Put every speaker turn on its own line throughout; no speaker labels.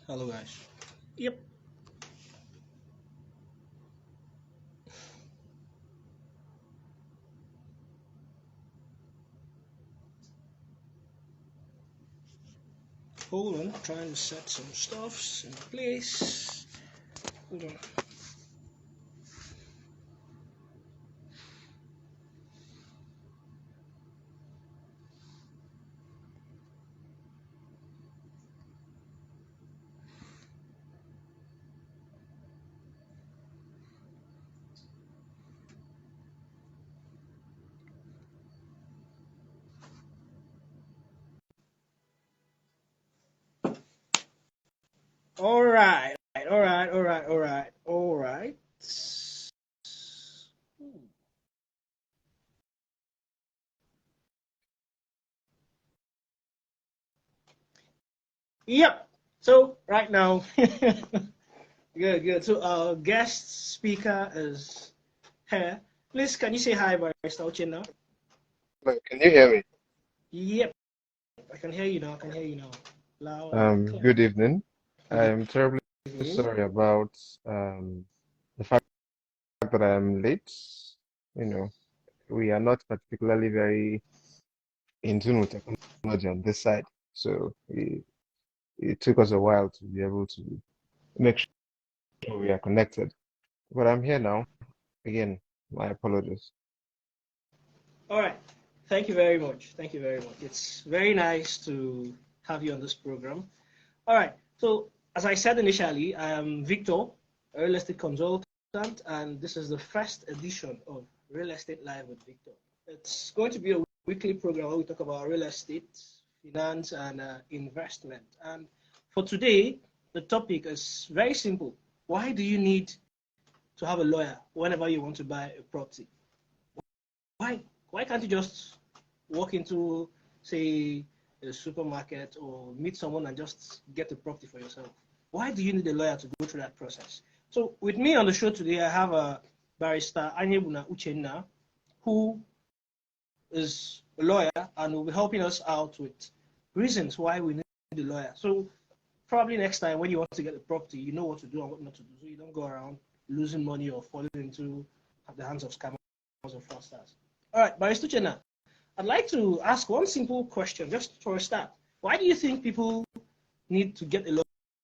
Hello, guys. Yep. Hold on. Trying to set some stuffs in place. Hold on. All right. All right. All right. All right. All right. Yep. So right now, good, good. So our guest speaker is here. Please, can you say hi, Barista Uchenna?
Hello, can you hear me?
Yep. I can hear you now. I can hear you now. Loud and clear.
Good evening.
Good
I'm terribly
evening.
sorry about the fact that I'm late. You know, we are not particularly very in tune with technology on this side, so it took us a while to be able to make sure we are connected. But I'm here now. Again, my apologies.
All right. Thank you very much. Thank you very much. It's very nice to have you on this program. All right. So, as I said initially, I am Victor, a real estate consultant, and this is the first edition of Real Estate Live with Victor. It's going to be a weekly program where we talk about real estate, finance, and investment. And for today, the topic is very simple. Why do you need to have a lawyer whenever you want to buy a property? Why? Why can't you just walk into, say, a supermarket or meet someone and just get the property for yourself? Why do you need a lawyer to go through that process? So, with me on the show today, I have a barrister Anyebuna Uchenna, who is a lawyer and will be helping us out with reasons why we need a lawyer. So, probably next time when you want to get a property, you know what to do and what not to do, so you don't go around losing money or falling into the hands of scammers or fraudsters. All right, Barrister Uchenna, I'd like to ask one simple question just for a start. Why do you think people need to get a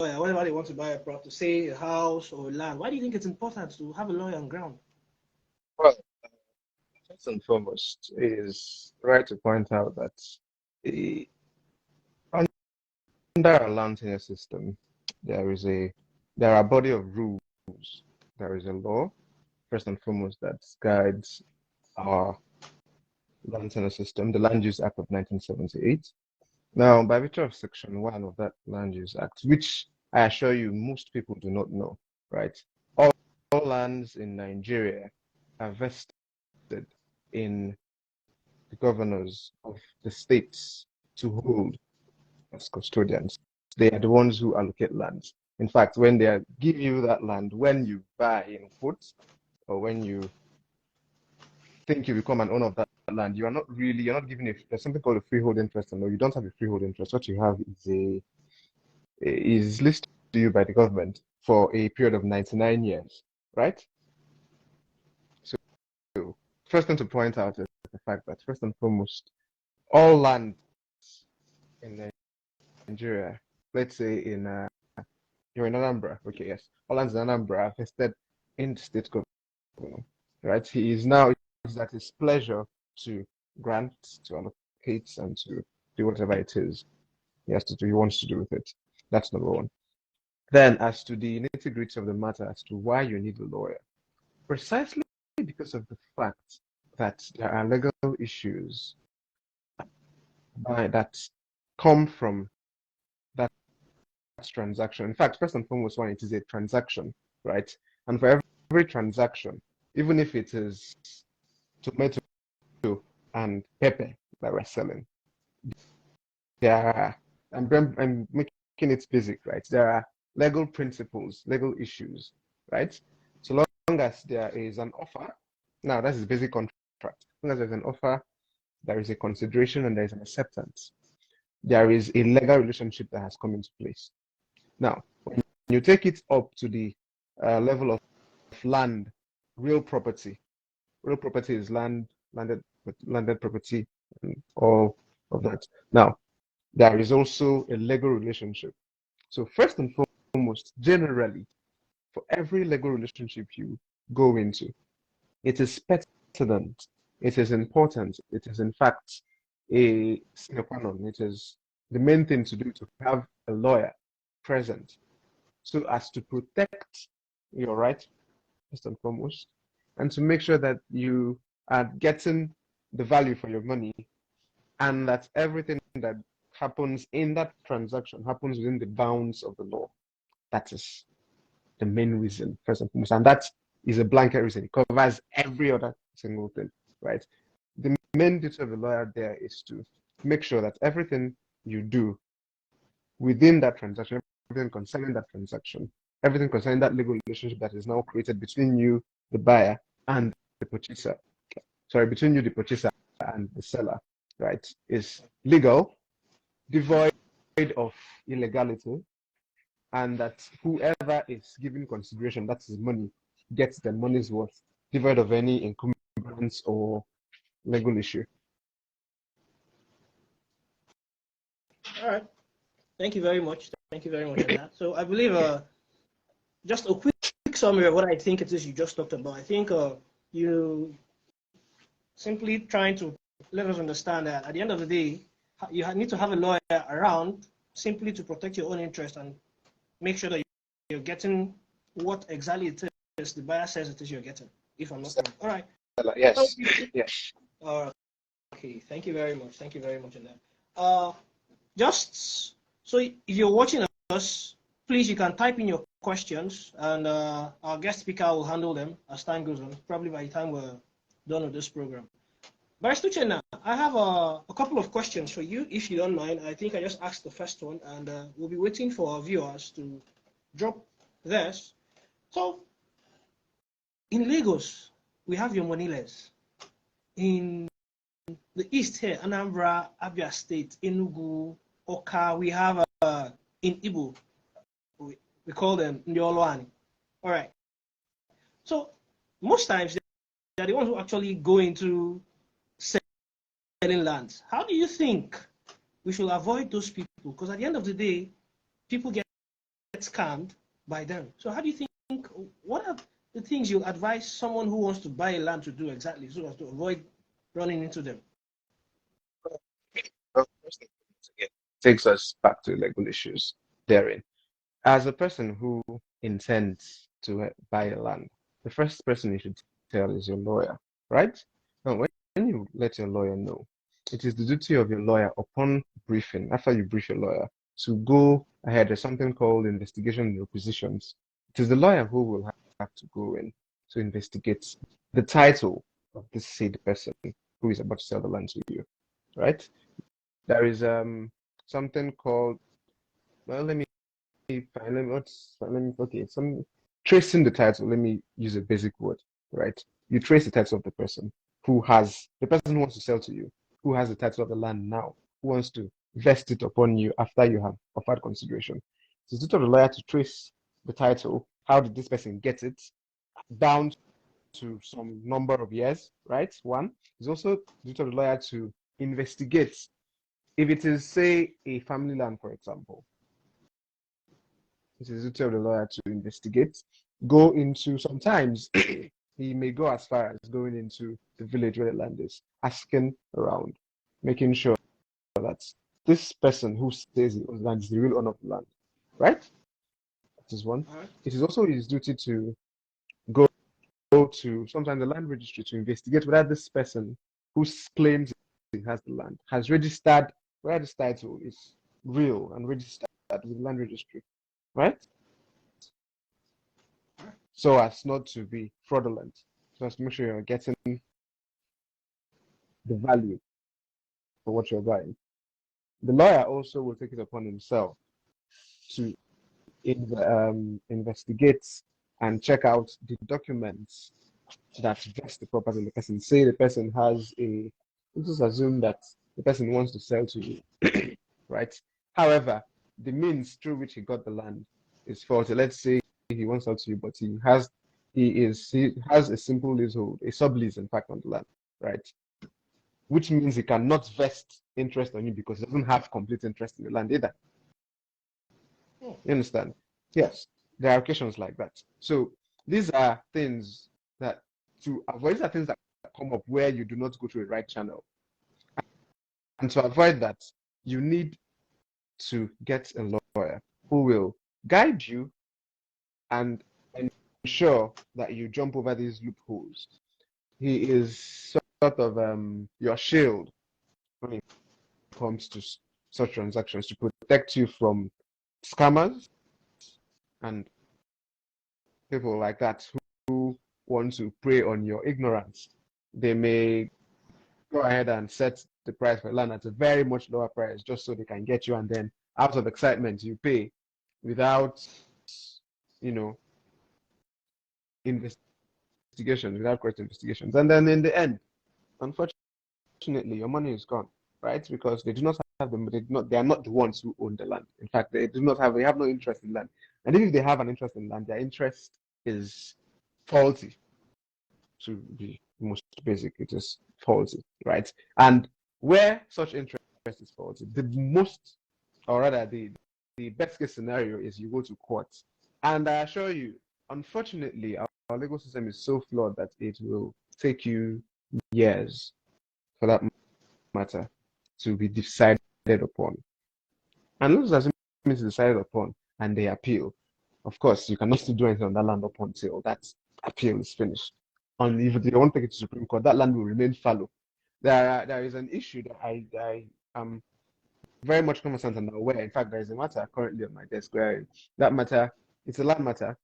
lawyer whenever they want to buy a property, say a house or land? Why do you think it's important to have a lawyer on ground?
Well, first and foremost, is right to point out that eh, under our land tenure system, there is a there are a body of rules. There is a law, first and foremost, that guides our land tenure system, the Land Use Act of 1978. Now, by virtue of Section 1 of that Land Use Act, which I assure you most people do not know, right? All lands in Nigeria are vested in the governors of the states to hold as custodians. They are the ones who allocate lands. In fact, when they give you that land, when you buy in quotes, or when you think you become an owner of that land, you're not giving there's something called a freehold interest, and no, you don't have a freehold interest. What you have is listed to you by the government for a period of 99 years, right? So first thing to point out is the fact that first and foremost, all land in Nigeria, let's say you're in Anambra, okay, yes, all lands in Anambra are vested in the state government, right? He is now is at his pleasure to grant, to allocate, and to do whatever it is he wants to do with it. That's number one. Then, as to the nitty-gritty of the matter, as to why you need a lawyer, precisely because of the fact that there are legal issues that come from that transaction. In fact, first and foremost, one, it is a transaction, right? And for every transaction, even if it is tomato and pepper that we're selling, there are, I'm making it basic, right? There are legal principles, legal issues, right? So long as there is an offer, now that is basic contract. As long as there's an offer, there is a consideration and there is an acceptance. There is a legal relationship that has come into place. Now, when you take it up to the level of land, real property. Real property is landed property, and all of that. Now, there is also a legal relationship. So first and foremost, generally, for every legal relationship you go into, it is pertinent, it is important, it is in fact a sine qua non. It is the main thing to do to have a lawyer present so as to protect your right, first and foremost, and to make sure that you are getting the value for your money and that everything that happens in that transaction happens within the bounds of the law. That is the main reason, first and foremost. And that is a blanket reason. It covers every other single thing, right? The main duty of a lawyer there is to make sure that everything you do within that transaction, everything concerning that transaction, everything concerning that legal relationship that is now created between you, the buyer, and the purchaser, sorry, between you, the purchaser, and the seller, right, is legal, devoid of illegality, and that whoever is giving consideration, that's his money, gets the money's worth, devoid of any encumbrance or legal issue.
All right. Thank you very much. Thank you very much on that. So I believe just a quick summary of what I think it is you just talked about. I think you simply trying to let us understand that at the end of the day, you need to have a lawyer around simply to protect your own interest and make sure that you're getting what exactly it is the buyer says it is you're getting, if I'm not wrong. All right.
Yes. Yes.
Okay. Thank you very much. Thank you very much on that. Just so if you're watching us, please, you can type in your questions and our guest speaker will handle them as time goes on, probably by the time we're done with this program. Barrister Uchenna, I have a couple of questions for you, if you don't mind. I think I just asked the first one, and we'll be waiting for our viewers to drop theirs. So, in Lagos, we have your Moniles. In the east here, Anambra, Abia State, Enugu, Oka, we have in Igbo, we call them Ndioloani. All right. So, most times, they're the ones who actually go into selling lands. How do you think we should avoid those people? Because at the end of the day, people get scammed by them. So how do you think, what are the things you advise someone who wants to buy a land to do exactly so as to avoid running into them?
Well, first and foremost, again, takes us back to legal issues therein. As a person who intends to buy a land, the first person you should tell is your lawyer, right? Now, when you let your lawyer know, it is the duty of your lawyer upon briefing, after you brief your lawyer, to go ahead. There's something called investigation requisitions. It is the lawyer who will have to go in to investigate the title of this said person who is about to sell the land to you, right? There is something called, well, let me find, okay, some tracing the title. Let me use a basic word, right? You trace the title of the person the person who wants to sell to you, who has the title of the land now, who wants to vest it upon you after you have offered consideration. So it's the duty of the lawyer to trace the title. How did this person get it? Down to some number of years, right? One. It's also the duty of the lawyer to investigate. If it is, say, a family land, for example, it is the duty of the lawyer to investigate, go into, sometimes he may go as far as going into the village where the land is, asking around, making sure that this person who says he owns land is the real owner of the land, right? That is one. It is also his duty to go to sometimes the land registry to investigate whether this person who claims he has the land has registered, where this title is real and registered with the land registry, right? So as not to be fraudulent, so as to make sure you're getting the value for what you're buying. The lawyer also will take it upon himself to investigate and check out the documents that vest the property in the person. Say the person has let's just assume that the person wants to sell to you, right? However, the means through which he got the land is faulty. Let's say he wants out to you, but he has a simple leasehold, a sublease, in fact, on the land, right? Which means he cannot vest interest on you because he doesn't have complete interest in the land either.
Hmm.
You understand? Yes, there are occasions like that. So these are things that to avoid, these are things that come up where you do not go through the right channel. And to avoid that, you need to get a lawyer who will guide you and ensure that you jump over these loopholes. He is sort of your shield when it comes to such transactions to protect you from scammers and people like that who want to prey on your ignorance. They may go ahead and set the price for land at a very much lower price just so they can get you, and then out of excitement you pay without, you know, investigations, without correct investigations. And then in the end, unfortunately, your money is gone, right? Because they do not have them, they are not the ones who own the land. In fact, they have no interest in land. And if they have an interest in land, their interest is faulty, to be most basic. It is faulty, right? And where such interest is faulty, the most, or rather, the best case scenario is you go to court. And I assure you, unfortunately, our legal system is so flawed that it will take you years, for that matter, to be decided upon. And let's assume it's decided upon and they appeal. Of course, you cannot still do anything on that land up until that appeal is finished. And if they won't take it to Supreme Court, that land will remain fallow. There is an issue that I am very much conversant and aware. In fact, there is a matter currently on my desk where that matter, it's a land matter.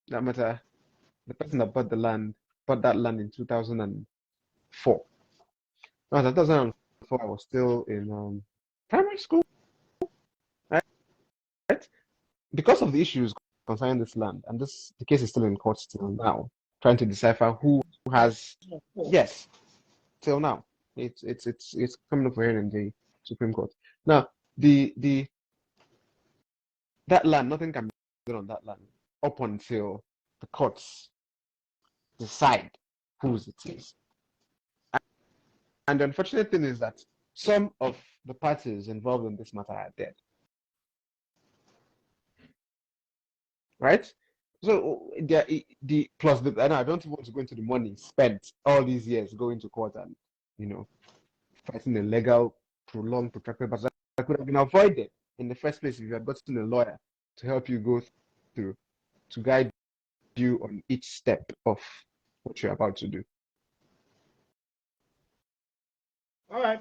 That matter, the person that bought that land in 2004. No, 2004, I was still in primary school, right? Because of the issues concerning this land, and the case is still in court till now, trying to decipher who has, yes, till now. It's coming up for hearing in the Supreme Court. Now, the that land, nothing can be done on that land up until the courts decide whose it is. And the unfortunate thing is that some of the parties involved in this matter are dead. Right? So the plus the I don't want to go into the money spent all these years going to court and fighting a legal, prolonged, protracted battle that could have been avoided in the first place if you had gotten a lawyer to help you go through, to guide you on each step of what you're about to do.
All right.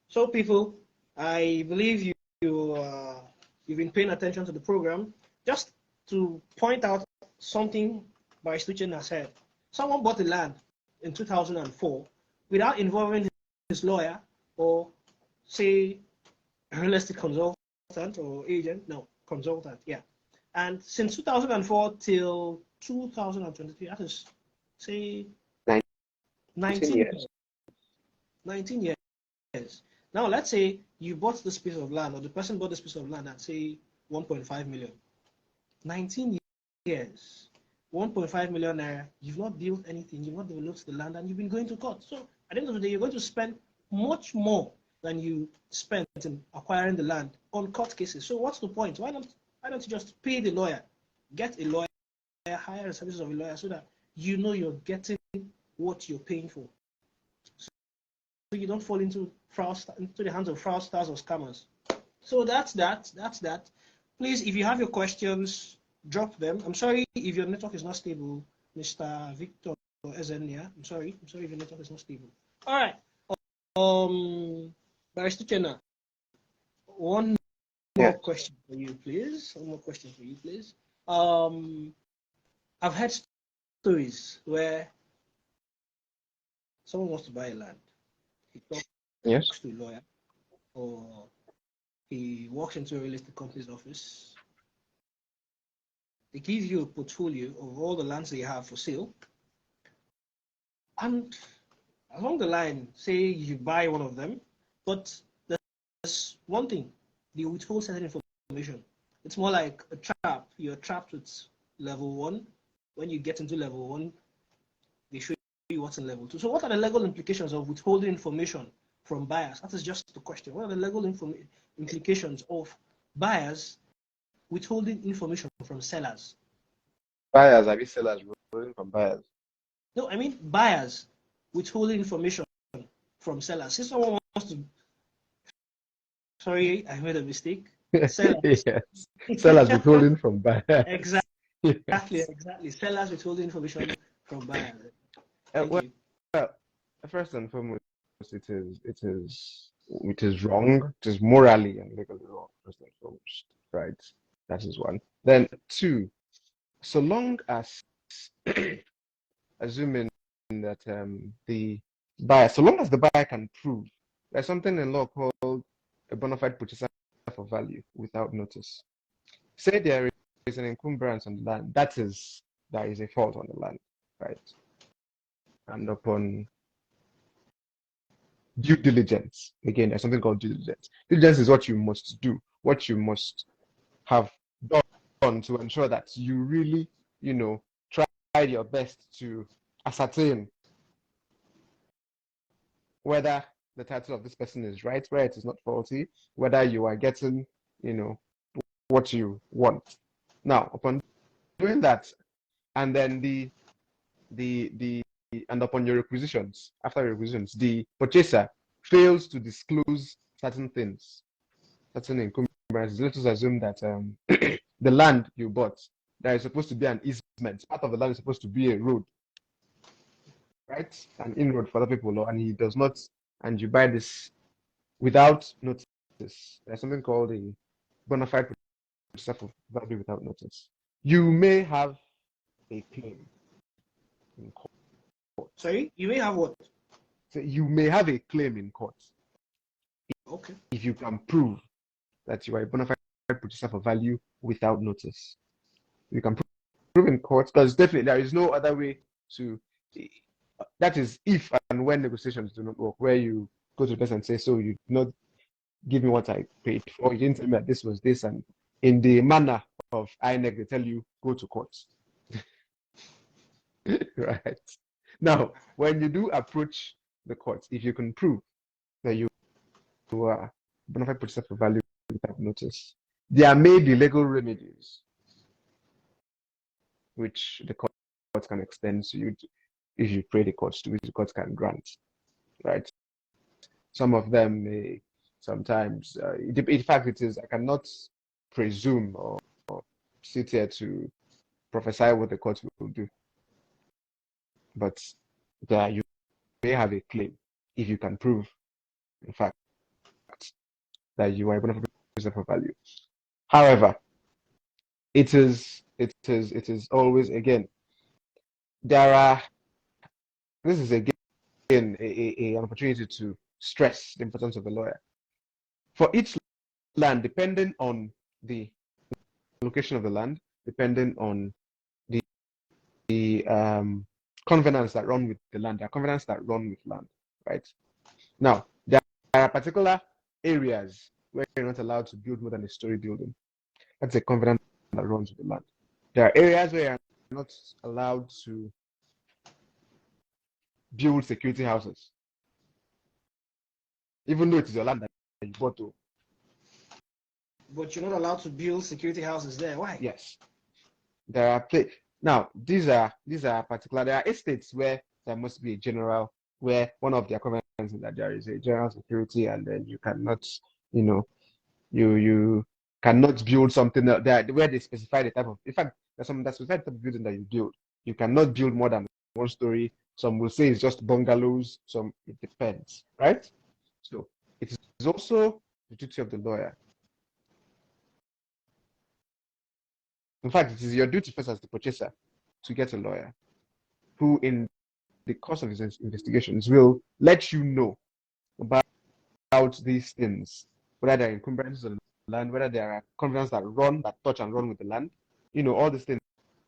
So, people, I believe you've been paying attention to the program. Just to point out something Barrister Uchenna said. Someone bought the land in 2004 without involving his lawyer or, say, a real estate consultant or agent. No, consultant, yeah. And since 2004 till 2023, that is, say, 19 years. 19 years. Now, let's say you bought this piece of land, or the person bought this piece of land at, say, 1.5 million. 19 years, 1.5 million naira, you've not built anything, you've not developed the land, and you've been going to court. So at the end of the day, you're going to spend much more than you spent in acquiring the land on court cases. So what's the point? Why don't you just pay the lawyer, get a lawyer, hire the services of a lawyer so that you know you're getting what you're paying for. So you don't fall into the hands of fraudsters or scammers. So that's that. Please, if you have your questions, drop them. I'm sorry if your network is not stable, Mr. Victor Ezenia. I'm sorry if your network is not stable. All right. Barrister Uchenna, one more question for you, please. I've heard stories where someone wants to buy a land. He talks to a lawyer, or he walks into a real estate company's office. They give you a portfolio of all the lands they have for sale. And along the line, say you buy one of them, but there's one thing, they withhold certain It's more like a trap. You're trapped with level 1. When you get into level 1, they show you what's in level 2. So what are the legal implications of withholding information from buyers? That is just the question. What are the legal implications of buyers withholding information from sellers?
Buyers, I mean sellers, withholding from buyers.
No, I mean buyers withholding information from sellers. If someone wants to, sorry, I made a mistake. Sellers.
Yes. Sellers withholding from buyers.
Exactly.
Yes.
Exactly. Sellers withholding information from buyers.
Well, first and foremost, it is wrong. It is morally and legally wrong. First and foremost, right? That is one. Then two, so long as assuming that the buyer, so long as the buyer can prove, there's something in law called a bona fide purchaser for value without notice. Say there is an encumbrance on the land, there is a fault on the land, right? And upon due diligence, again, there's something called due diligence. Diligence is what you must do, what you must have done to ensure that you really, tried your best to ascertain whether the title of this person is right, whether it is not faulty, whether you are getting, what you want. Now, upon doing that, and then and upon your requisitions, after your requisitions, the purchaser fails to disclose certain things, certain encumbrances. Let us assume that the land you bought, there is supposed to be an easement. Part of the land is supposed to be a road, right? An inroad for other people, and he does not, and you buy this without notice. There's something called a bona fide purchaser for value without notice. You may have a claim in court.
Sorry, you may have what?
So you may have a claim in court.
Okay.
If you can prove that you are a bona fide purchaser for value without notice. You can prove in court, because definitely there is no other way to. That is if and when negotiations do not work, where you go to the person and say, so you did not give me what I paid for, you didn't tell me that this was this, and in the manner of INEC, they tell you, go to court. Right. Now, when you do approach the court, if you can prove that you are bona fide purchaser for value without notice, there may be legal remedies which the court can extend to you if you pray the courts, to which the court can grant, right? Some of them may sometimes, in fact, I cannot presume or sit here to prophesy what the court will do. But you may have a claim if you can prove, in fact, that you are bona fide purchaser for value. However, it is always, again, this is again an opportunity to stress the importance of a lawyer. For each land, depending on the location of the land, depending on the covenants that run with the land, there are covenants that run with land, right? Now, there are particular areas where you're not allowed to build more than a story building. That's a covenant that runs with the land. There are areas where you're not allowed to build security houses, even though it is your land that you bought to.
But you're not allowed to build security houses there. Why?
Yes. There are now these are particular. There are estates where there must be a general, where one of their covenants is that there is a general security, and then you cannot, you cannot build something there where they specify the type of. In fact, there's some that specify the type of building that you build. You cannot build more than one story. Some will say it's just bungalows. Some, it depends, right? So it is also the duty of the lawyer. In fact, it is your duty first as the purchaser to get a lawyer who, in the course of his investigations, will let you know about these things, whether there are encumbrances on the land, whether there are covenants that touch and run with the land, all these things.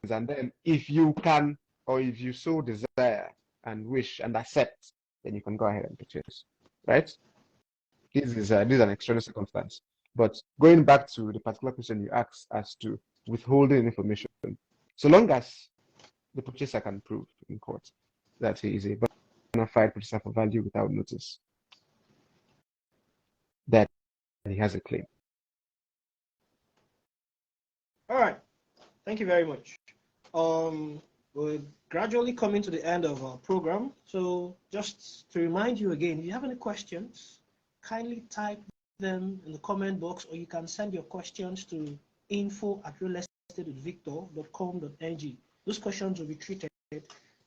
And then if you can, or if you so desire and wish and accept, then you can go ahead and purchase, right? This is an extraordinary circumstance. But going back to the particular question you asked as to withholding information, so long as the purchaser can prove in court that he is a bona fide purchaser for value without notice, that he has a claim.
All right. Thank you very much. We're gradually coming to the end of our program. So just to remind you again, if you have any questions, kindly type them in the comment box, or you can send your questions to info@realestateWithVictor.com.ng. Those questions will be treated in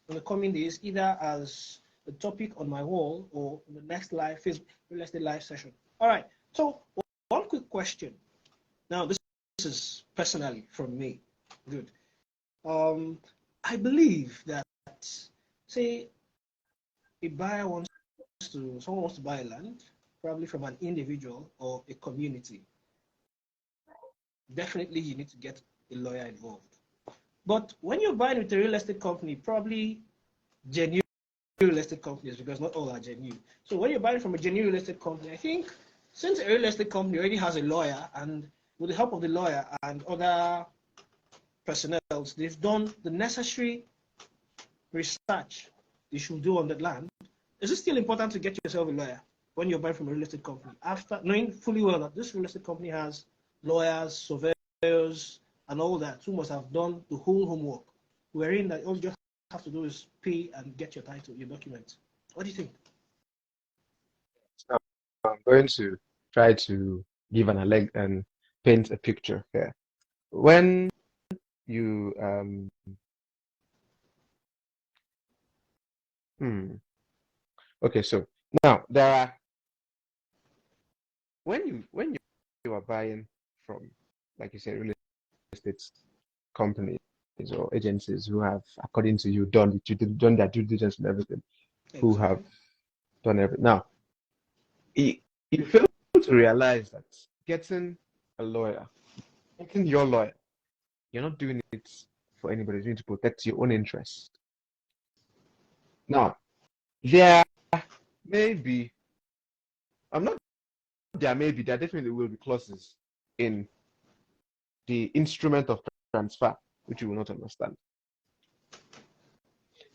the coming days, either as a topic on my wall or in the next live Facebook Real Estate Live session. All right. So one quick question. Now, this is personally from me. Good. I believe that, say, someone wants to buy land, probably from an individual or a community. Definitely, you need to get a lawyer involved. But when you're buying with a real estate company, probably genuine real estate companies, because not all are genuine. So when you're buying from a genuine real estate company, I think since a real estate company already has a lawyer, and with the help of the lawyer and other personnel, they've done the necessary research you should do on that land, is it still important to get yourself a lawyer when you're buying from a real estate company, after knowing fully well that this real estate company has lawyers, surveyors, and all that, who must have done the whole homework, wherein that all you just have to do is pay and get your title, your documents? What do you think?
I'm going to try to give an leg and paint a picture here. When you okay, so now there are when you are buying from, like you said, real estate companies or agencies who have, according to you, done their due diligence and everything, who have done everything. Now, you fail to realize that getting a lawyer, getting your lawyer, you're not doing it for anybody. You're doing it to protect your own interests. Now, there may be, there definitely will be clauses in the instrument of transfer, which you will not understand.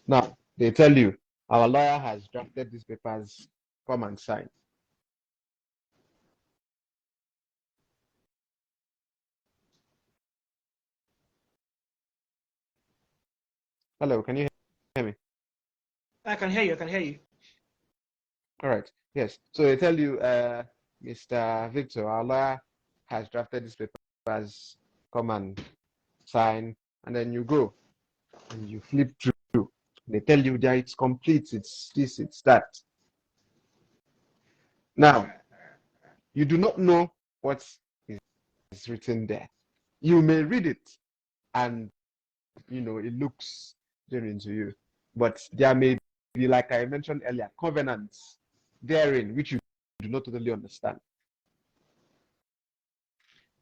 Now, they tell you, our lawyer has drafted these papers, come and sign. Hello, can you hear me?
I can hear you.
All right. Yes. So they tell you, Mr. Victor, our lawyer has drafted these papers, come and sign, and then you go and you flip through. They tell you that it's complete, it's this, it's that. Now, you do not know what is written there. You may read it and it looks genuine to you, but there may be, like I mentioned earlier, covenants therein which you do not totally understand.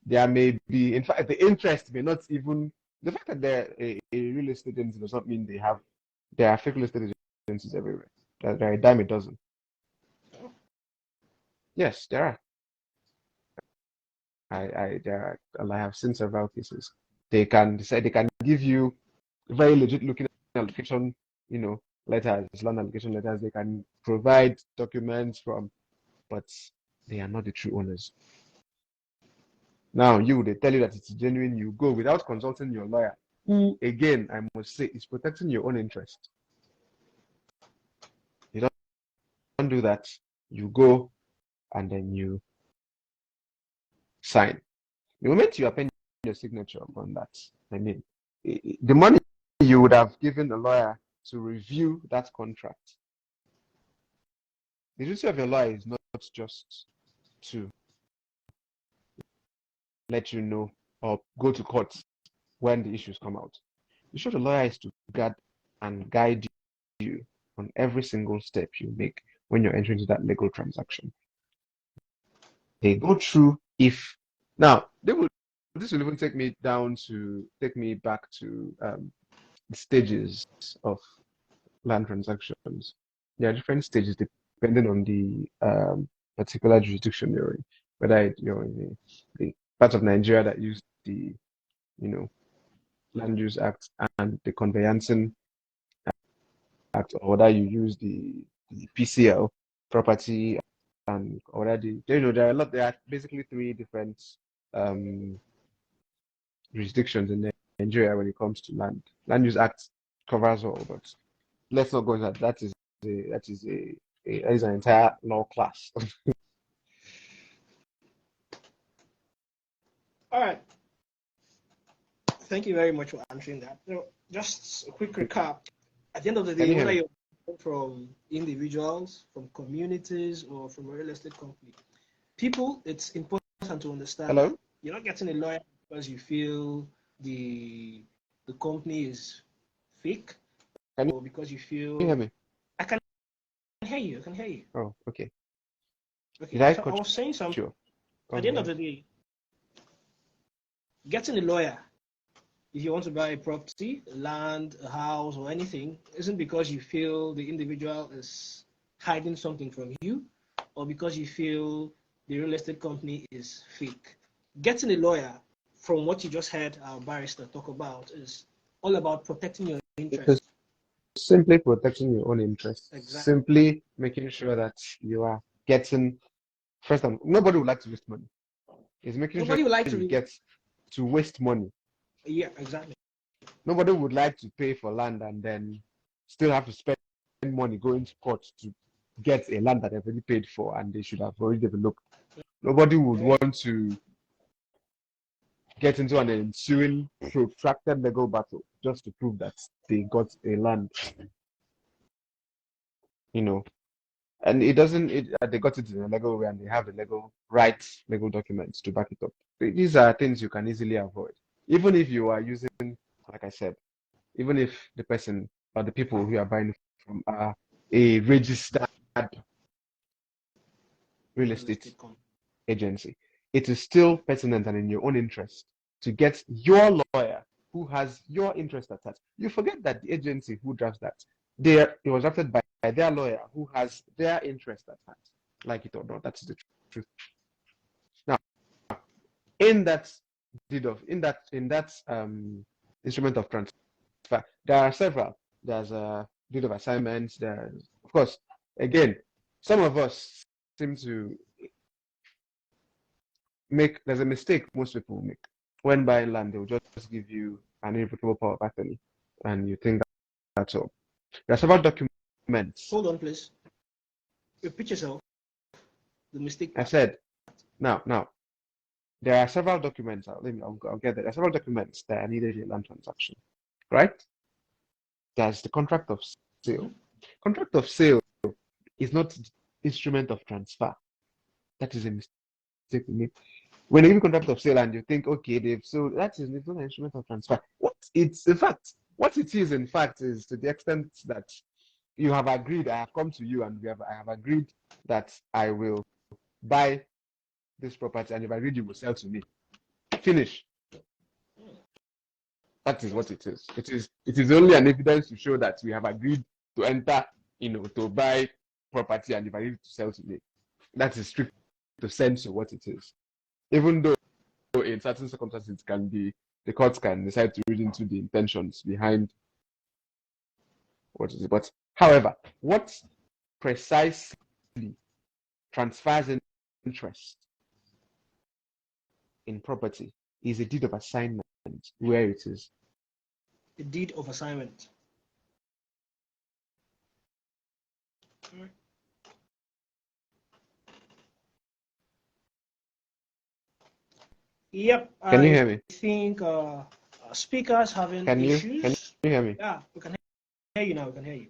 There may be, in fact, the interest may not even, the fact that they're a real estate agency does not mean there are fake real estate agencies everywhere. There are a dime a dozen. Yes, there are. I have seen several cases. They can decide, they can give you very legit looking allocation, letters, land allocation letters. They can provide documents from, but they are not the true owners. Now, they tell you that it's genuine, you go without consulting your lawyer, who, again, I must say, is protecting your own interest. You don't do that. You go and then you sign. The moment you append your signature upon that, I mean, the money you would have given the lawyer to review that contract, the duty of your lawyer is not just to let you know or go to court when the issues come out. The duty of the lawyer is to guard and guide you on every single step you make when you're entering into that legal transaction. They go through now this will even take me back to the stages of land transactions. There are different stages depending on the particular jurisdiction you're in. whether you're in the parts of Nigeria that use the, Land Use Act and the Conveyancing Act, or whether you use the PCL, Property, and or whether there are basically three different um, jurisdictions in Nigeria when it comes to land. Land Use Act covers all, but let's not go into that. That is an entire law class.
All right. Thank you very much for answering that. Just a quick recap. At the end of the day, whether you're from individuals, from communities, or from a real estate company, people, it's important to understand.
Hello?
You're not getting a lawyer because you feel the company is fake, or because you feel.
Can you hear me?
I can hear you. I can hear you.
Oh, okay.
Okay.
So
I was saying something.
Sure.
At the end of the day, getting a lawyer, if you want to buy a property, land, a house, or anything, isn't because you feel the individual is hiding something from you, or because you feel the real estate company is fake. Getting a lawyer, from what you just heard our barrister talk about, is all about protecting your interest.
Simply protecting your own interest.
Exactly.
Simply making sure that you are getting, first of all, nobody would like to waste money. It's making
Nobody
sure
would like
you get to waste money.
Yeah, exactly.
Nobody would like to pay for land and then still have to spend money going to court to get a land that they've already paid for and they should have already developed. Nobody would want to get into an ensuing protracted legal battle just to prove that they got a land. And they got it in a legal way and they have the legal documents to back it up. These are things you can easily avoid. Even if you are using, like I said, even if the person or the people who are buying from are a registered real estate agency, it is still pertinent and in your own interest to get your lawyer who has your interest at heart. You forget that the agency who drafts that, it was drafted by their lawyer who has their interest at heart. Like it or not, that's the truth. Now, in that instrument of transfer, there are several. There's a deed of assignment. There's, of course, again, some of us seem to there's a mistake most people make. When buying land, they'll just give you an irrevocable power of attorney, and you think that's all. There are several documents.
Hold on, please. Repeat yourself. The mistake.
I said, now, there are several documents. I'll get there. There are several documents that are needed in a land transaction, right? There's the contract of sale. Contract of sale is not instrument of transfer. That is a mistake we make. When you give contract of sale and you think, okay, they've sold, it's not an instrument of transfer. What it is, in fact, is to the extent that you have agreed, I have come to you and I have agreed that I will buy this property and if I agreed you will sell to me. Finish. That is what it is. It is only an evidence to show that we have agreed to enter, to buy property and if I agreed to sell to me. That is strict to sense of what it is. Even though in certain circumstances the courts can decide to read into the intentions behind what is it. But however, what precisely transfers interest in property is a deed of assignment where it is.
A deed of assignment. Yep.
Can you hear me?
I think speakers having issues.
Can you hear me?
Yeah, we can hear you now. We can hear you.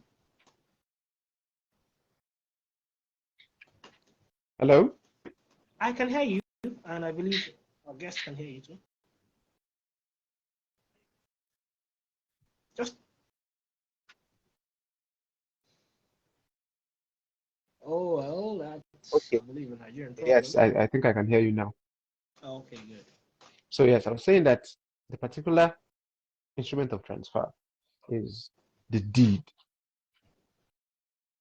Hello?
I can hear you, and I believe our guests can hear you too. Just. Oh, well, that's,
okay.
I believe, a Nigerian problem.
Yes, I think I can hear you now.
Okay, good.
So yes, I was saying that the particular instrument of transfer is the deed.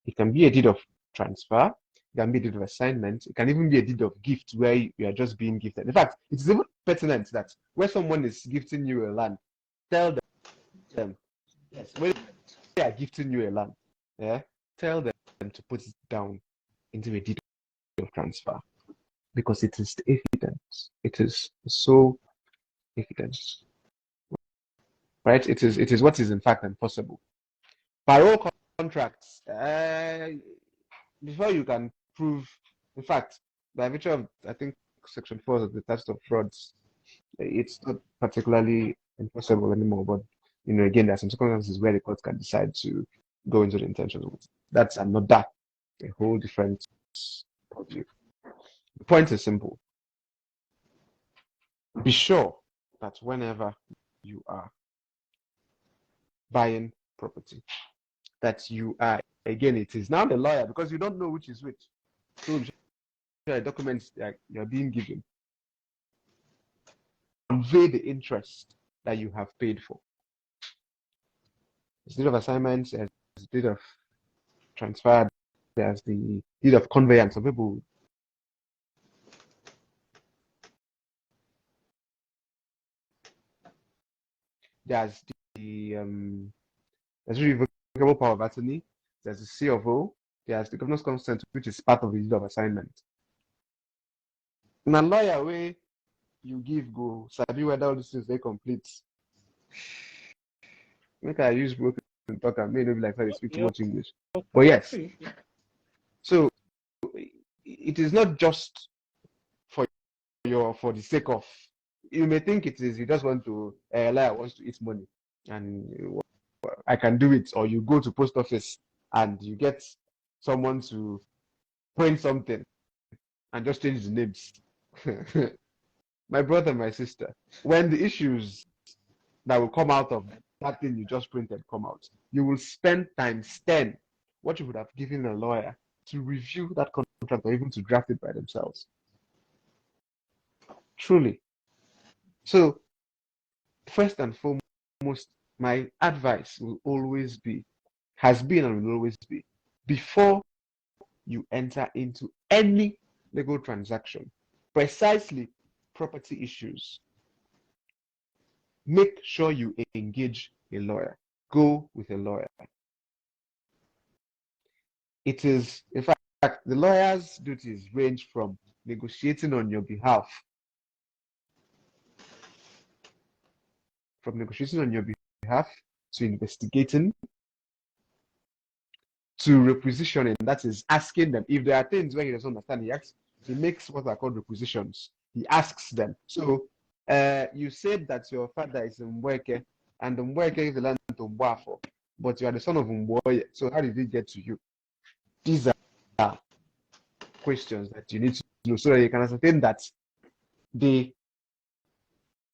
It can be a deed of transfer. it can be a deed of assignment, it can even be a deed of gift where you are just being gifted. In fact, it's even pertinent that where someone is gifting you a land, tell them, yes, when they are gifting you a land, yeah, tell them to put it down into a deed of transfer because it is evidence. It is so evidence, right? It is what is in fact enforceable. Parole contracts, before you can prove, in fact, by virtue of I think Section 4 of the Statute of Frauds, it's not particularly enforceable anymore. But again, there are some circumstances where the court can decide to go into the intentions of it. That's another, a whole different view. The point is simple. Be sure that whenever you are buying property, that you are, again, it is now the lawyer because you don't know which is which. So the documents that you're being given convey the interest that you have paid for. There's deed of assignments, there's deed of transfer, there's the deed of conveyance. Some people there's there's irrevocable power of attorney, there's the C of O, there's the governor's consent, which is part of the deed of assignment. In a lawyer way, you give go, sabi whether all these things they complete. Make I use broken talk and may not be like how they speak too much English. But yes, so it is not just for the sake of, you may think it is, you just want to, a liar wants to eat money and I can do it, or you go to post office and you get someone to print something and just change the names. My brother, my sister, when the issues that will come out of that thing you just printed come out, you will spend times 10 what you would have given a lawyer to review that contract or even to draft it by themselves. Truly. So, first and foremost, my advice will always be, has been and will always be, before you enter into any legal transaction, precisely property issues, make sure you engage a lawyer. Go with a lawyer. It is, in fact, the lawyer's duties range from negotiating on your behalf, to investigating, to requisitioning. That is asking them if there are things where he doesn't understand. He makes what are called requisitions. He asks them. So you said that your father is Mweke and Mweke is the land to Mbwafo, but you are the son of Mboye. So how did it get to you? These are questions that you need to know so that you can ascertain that the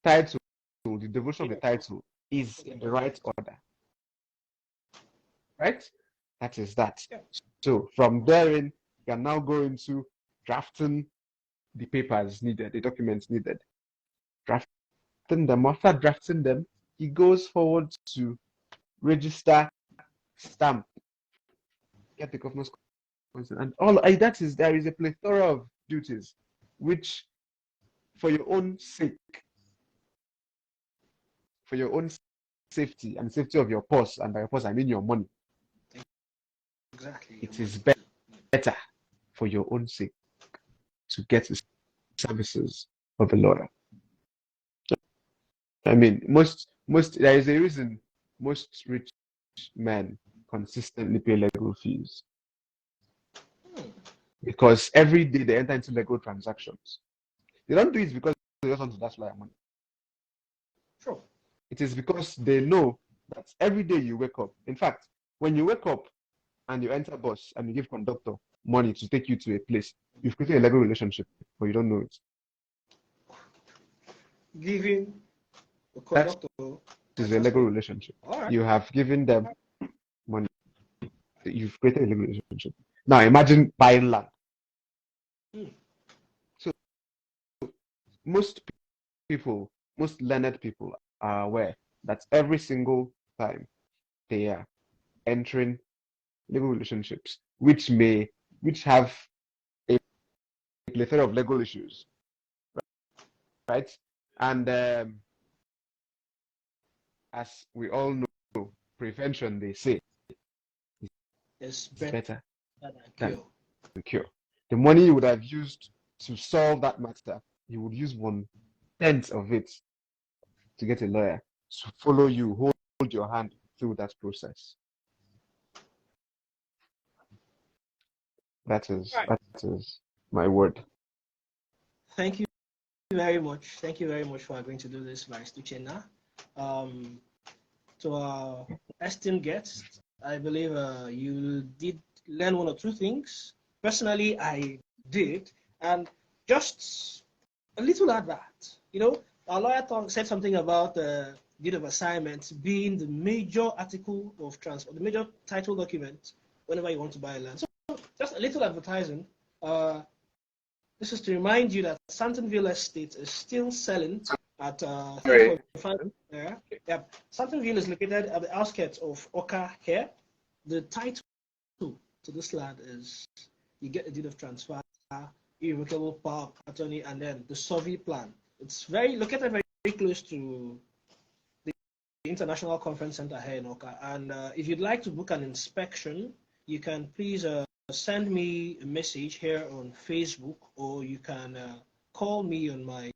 title, the devotion of the title is in the right order. Right? That is that. Yeah. So from therein, you can now go into drafting the papers needed, the documents needed. Drafting them. After drafting them, he goes forward to register, stamp, get the governor's consent, and all that is, there is a plethora of duties which, for your own sake, for your own safety and safety of your purse, and by your purse I mean your money. Exactly. It is better for your own sake to get the services of a lawyer. I mean, there is a reason most rich men consistently pay legal fees. Because every day they enter into legal transactions. They don't do it because they just want to dash lawyer money. Sure. It is because they know that every day you wake up, in fact, when you wake up and you enter bus and you give conductor money to take you to a place, you've created a legal relationship, but you don't know it.
Giving a conductor
is a legal relationship. Right. You have given them money. You've created a legal relationship. Now imagine buying land. So most people, most learned people are aware that every single time they are entering legal relationships, which have plethora of legal issues, right? And as we all know, prevention, they say,
It's
is better
than
than
cure.
cure. The money you would have used to solve that matter, you would use 1/10 of it to get a lawyer to follow you, hold your hand through that process. That
Right.
is my word.
Thank you very much. Thank you very much for agreeing to do this, Vice Uchenna. To our esteemed guest, I believe you did learn one or two things. Personally, I did, and just a little at that. Our lawyer said something about the deed of assignment being the major article of transfer, the major title document whenever you want to buy land. So just a little advertising. This is to remind you that Santonville Estate is still selling at 345. Yeah. Santonville is located at the outskirts of Oka here. The title to this land is you get a deed of transfer, irrevocable power of attorney, and then the survey plan. It's located very close to the International Conference Center here in Oka. And if you'd like to book an inspection, you can please send me a message here on Facebook, or you can call me on my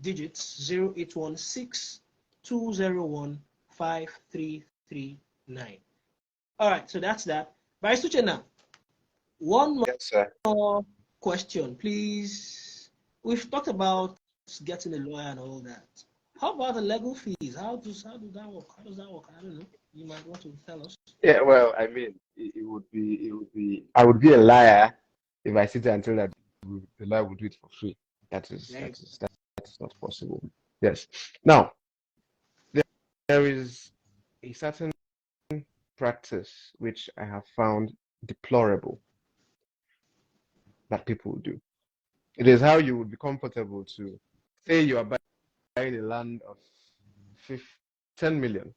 digits 0816 201 5339. All right, so that's that. Vice Uchenna, one more question, please. We've talked about getting a lawyer and all that. How about the legal fees? How does that work? How does that work? I don't know. You might want to tell us.
Yeah, well, I mean, it would be, I would be a liar if I sit there and tell that the lawyer will do it for free. That is not possible. Yes. Now, there is a certain practice which I have found deplorable that people do. It is how you would be comfortable to say you are buying a land of 10 million.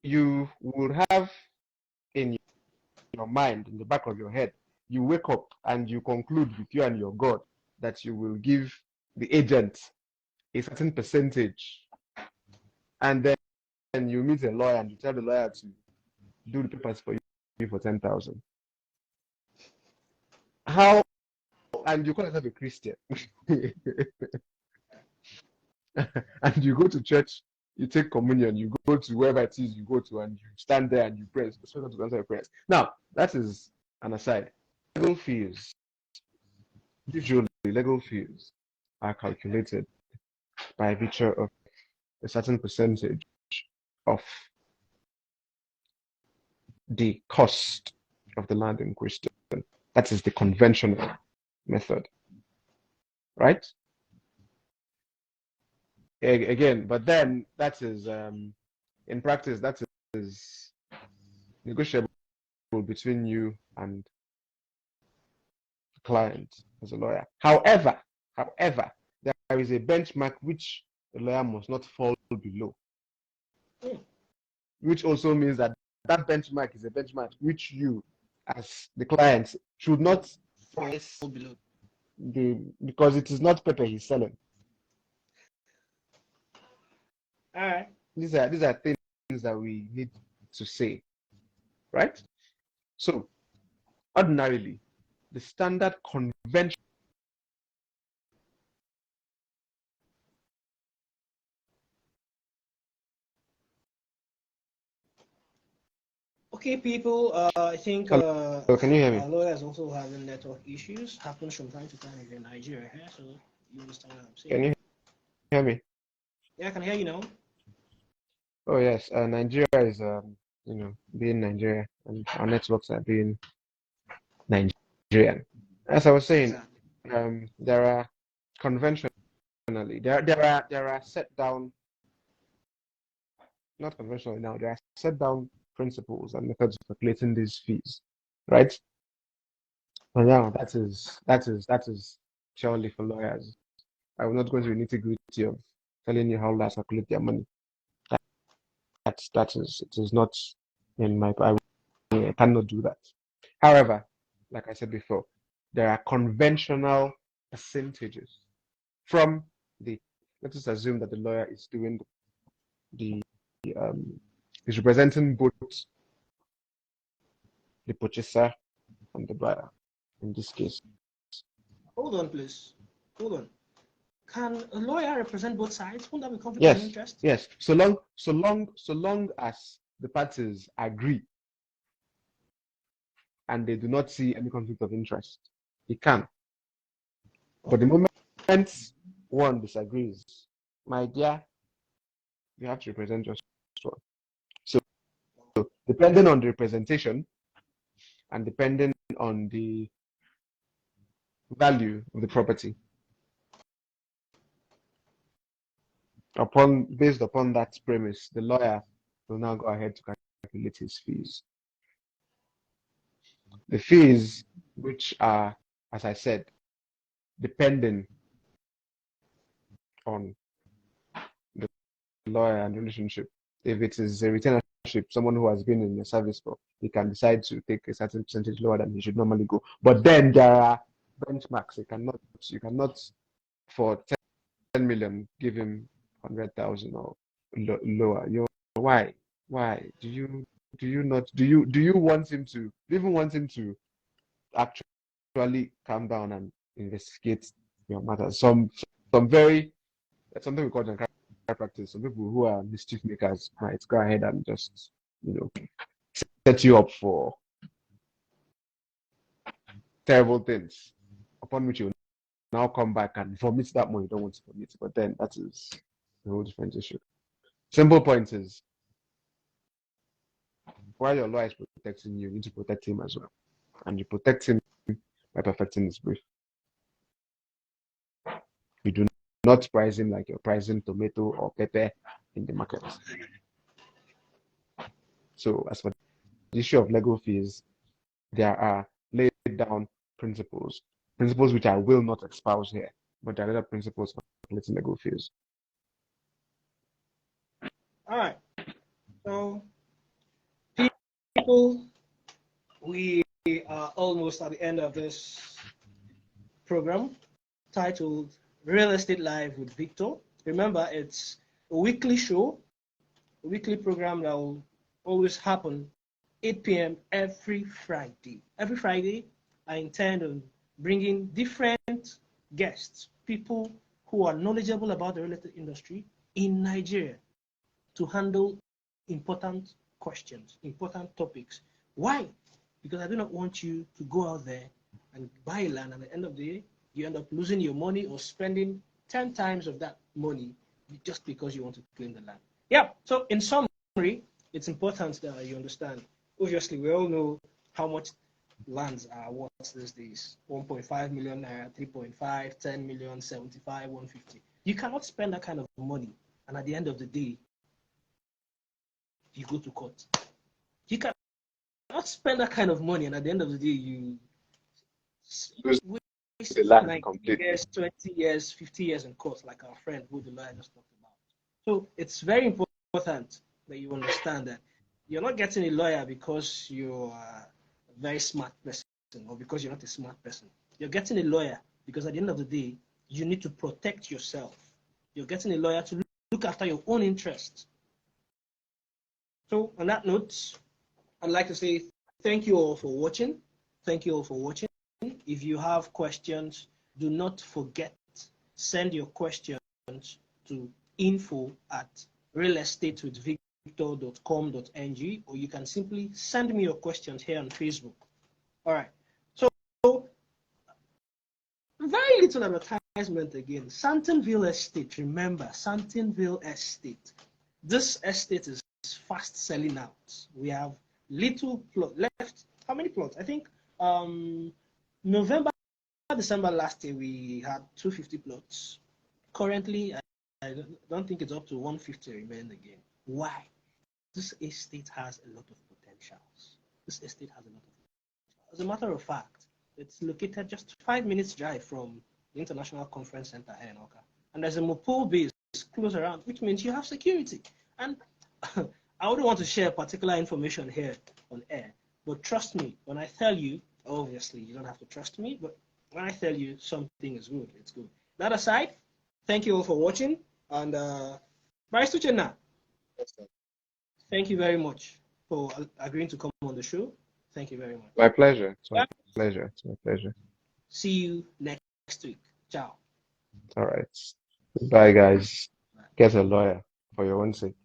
You would have in your mind, in the back of your head, you wake up and you conclude with you and your God that you will give the agent a certain percentage, and then you meet a lawyer and you tell the lawyer to do the papers for you for 10,000. How? And you call yourself a Christian, and you go to church, you take communion, you go to wherever it is you go to, and you stand there and you pray, expect to answer your prayers. Now, that is an aside. Legal fees, usually legal fees are calculated by virtue of a certain percentage of the cost of the land in question. That is the conventional method, right? Again, but then that is, in practice, that is negotiable between you and the client as a lawyer. However, there is a benchmark which the lawyer must not fall below, which also means that that benchmark is a benchmark which you, as the client, should not fall below, because it is not paper he's selling.
All right.
These are things that we need to say, right? So, ordinarily, the standard convention.
Okay, people, I think
Hello, can you hear me?
our lawyers also having network issues. Happens from time to time in Nigeria here, so you understand what I'm saying.
Can you hear me?
Yeah, I can hear you now.
Oh yes, Nigeria is being Nigeria, and our networks are being Nigerian. As I was saying, there are conventionally there are set down, not conventionally now, there are set down principles and methods of calculating these fees, right? And now that is purely for lawyers. I will not go into the nitty-gritty of telling you how lawyers calculate their money. It is not in my, I cannot do that. However, like I said before, there are conventional percentages from the, let us assume that the lawyer is doing the is representing both the purchaser and the buyer in this case.
Hold on, please. Hold on. Can a lawyer represent both sides? Won't that be conflict of interest?
Yes. So long as the parties agree and they do not see any conflict of interest, he can. But the moment one disagrees, my dear, you have to represent just one. So depending on the representation and depending on the value of the property, based upon that premise, the lawyer will now go ahead to calculate his fees. The fees, which are, as I said, depending on the lawyer and relationship. If it is a retainership, someone who has been in the service for, he can decide to take a certain percentage lower than he should normally go. But then there are benchmarks. You cannot for 10 million give him 100,000 or lower. Why? Why do you want him to even want him to actually calm down and investigate your matter? Something we call Jankari practice. Some people who are mischief makers might go ahead and just set you up for terrible things, upon which you now come back and vomit that money you don't want to vomit. But then that is a whole different issue. Simple point is, while your lawyer is protecting you, you need to protect him as well. And you protect him by perfecting his brief. You do not price him like you're pricing tomato or pepper in the market. So as for the issue of legal fees, there are laid down principles which I will not espouse here, but there are other principles for calculating legal fees.
All right. So, people, we are almost at the end of this program titled Real Estate Live with Victor. Remember, it's a weekly show, a weekly program that will always happen 8 p.m. every Friday. Every Friday, I intend on bringing different guests, people who are knowledgeable about the real estate industry in Nigeria, to handle important questions, important topics. Why? Because I do not want you to go out there and buy land, and at the end of the day, you end up losing your money or spending 10 times of that money just because you want to claim the land. Yeah, so in summary, it's important that you understand. Obviously, we all know how much lands are worth these days. 1.5 million naira, 3.5, 10 million, 75, 150. You cannot spend that kind of money, and at the end of the day, you go to court. You cannot spend that kind of money, and at the end of the day, you waste
the land
90 years, 20 years, 50 years in court, like our friend who the lawyer just talked about. So it's very important that you understand that you're not getting a lawyer because you're a very smart person or because you're not a smart person. You're getting a lawyer because at the end of the day, you need to protect yourself. You're getting a lawyer to look after your own interests. So on that note, I'd like to say thank you all for watching. Thank you all for watching. If you have questions, do not forget, send your questions to info@realestatewithvictor.com.ng, or you can simply send me your questions here on Facebook. All right. So very little advertisement again. Santonville Estate. Remember, Santonville Estate. This estate is fast selling out. We have little plot left. How many plots? I think November, December last year we had 250 plots. Currently, I don't think it's up to 150 remaining again. Why? This estate has a lot of potentials. This estate has a lot of potential. As a matter of fact, it's located just 5 minutes drive from the International Conference Center here in Oka. And there's a Mopol base close around, which means you have security. And I wouldn't want to share particular information here on air, but trust me when I tell you Obviously, you don't have to trust me, but when I tell you something is good, it's good. That aside, thank you all for watching, and Bryce Tuchena, thank you very much for agreeing to come on the show. Thank you very much.
My pleasure. It's my
Yeah.
pleasure. It's my pleasure.
See you next week. Ciao.
All right. Goodbye, guys. Get a lawyer for your own sake.